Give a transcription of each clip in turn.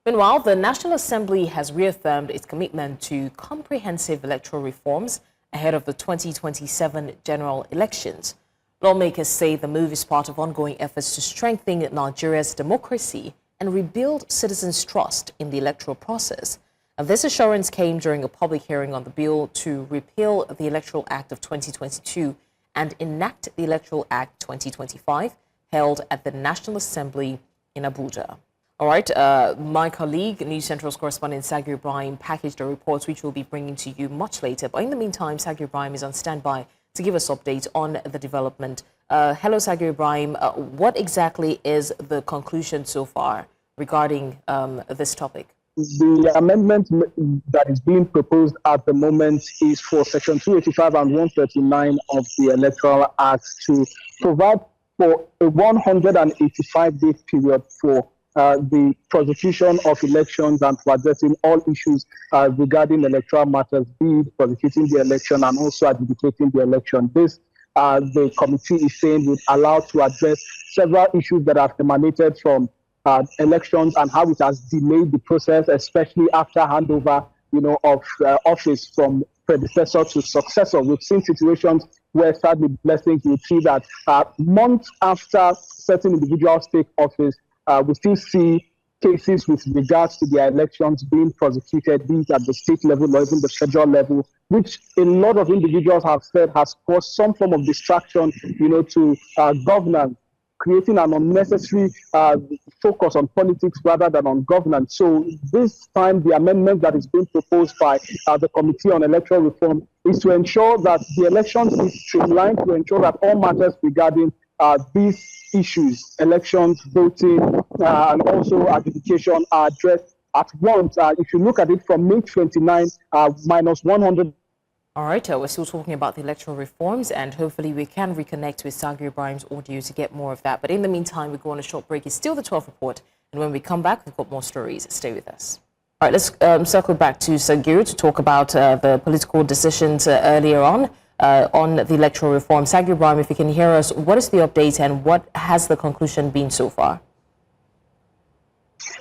Meanwhile, the National Assembly has reaffirmed its commitment to comprehensive electoral reforms ahead of the 2027 general elections. Lawmakers say the move is part of ongoing efforts to strengthen Nigeria's democracy and rebuild citizens' trust in the electoral process. And this assurance came during a public hearing on the bill to repeal the Electoral Act of 2022 and enact the Electoral Act 2025, held at the National Assembly in Abuja. All right, my colleague, News Central's correspondent Sagir Ibrahim, packaged the reports which we'll be bringing to you much later. But in the meantime, Sagir Ibrahim is on standby to give us updates on the development. Hello, Sagir Ibrahim. What exactly is the conclusion so far regarding this topic? The amendment that is being proposed at the moment is for Section 285 and 139 of the Electoral Act to provide for a 185-day period for the prosecution of elections and for addressing all issues regarding electoral matters, be it prosecuting the election and also adjudicating the election. This, the committee is saying, would allow to address several issues that have emanated from elections and how it has delayed the process, especially after handover, of office from predecessor to successor. We've seen situations where, sadly, blessings, you see that months after certain individuals take office, we still see cases with regards to their elections being prosecuted, be it at the state level or even the federal level, which a lot of individuals have said has caused some form of distraction, to governance, creating an unnecessary focus on politics rather than on governance. So this time, the amendment that is being proposed by the Committee on Electoral Reform is to ensure that the elections is streamlined, to ensure that all matters regarding these issues, elections, voting, and also adjudication are addressed at once. If you look at it from May 29 minus 100. All right, we're still talking about the electoral reforms, and hopefully we can reconnect with Sagir Ibrahim's audio to get more of that. But in the meantime, we go on a short break. It's still the 12 report, and when we come back, we've got more stories. Stay with us. All right, let's circle back to Sagir to talk about the political decisions earlier on the electoral reform. Sagir Ibrahim, if you can hear us, what is the update and what has the conclusion been so far?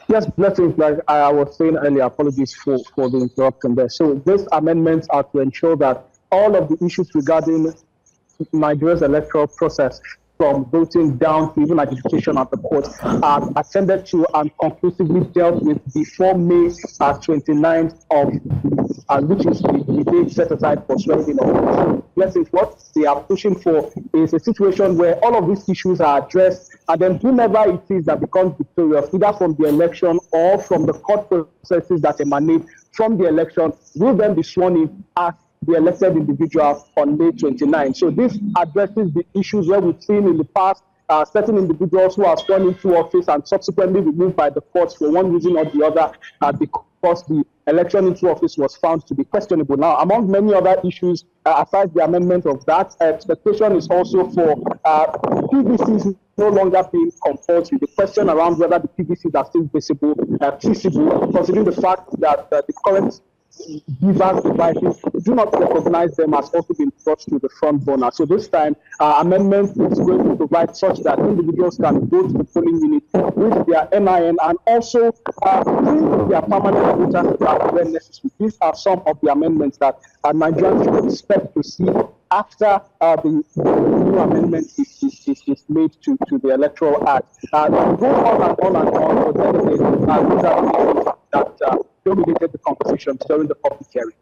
Yes, blessings, like I was saying earlier, apologies for the interruption there. So these amendments are to ensure that all of the issues regarding Nigeria's electoral process, from voting down to even adjudication at the court, are attended to and conclusively dealt with before May 29th which is the date set aside for swearing in. Blessings, what they are pushing for is a situation where all of these issues are addressed, and then whomever it is that becomes victorious, either from the election or from the court processes that emanate from the election, will then be sworn in as the elected individual on May 29. So this addresses the issues where we've seen in the past certain individuals who are sworn into office and subsequently removed by the courts for one reason or the other because the election into office was found to be questionable. Now, among many other issues, aside the amendment of that, expectation is also for PVCs no longer being compulsory. The question around whether the PVCs are still feasible, considering the fact that the current givers devices do not recognize them as also being brought to the front burner. So this time, amendment is going to provide such that individuals can go to the polling unit with their NIN and also bring their permanent voters card when necessary. These are some of the amendments that Nigerians should expect to see after the new amendment is made to the Electoral Act. It goes on and on, but then these are the issues that dominated the conversation during the public hearing.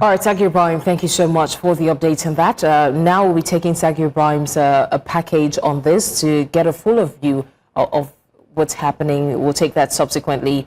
All right, Sagir Ibrahim, thank you so much for the update on that. Now we'll be taking Sagir Ibrahim's a package on this to get a fuller view of what's happening. We'll take that subsequently.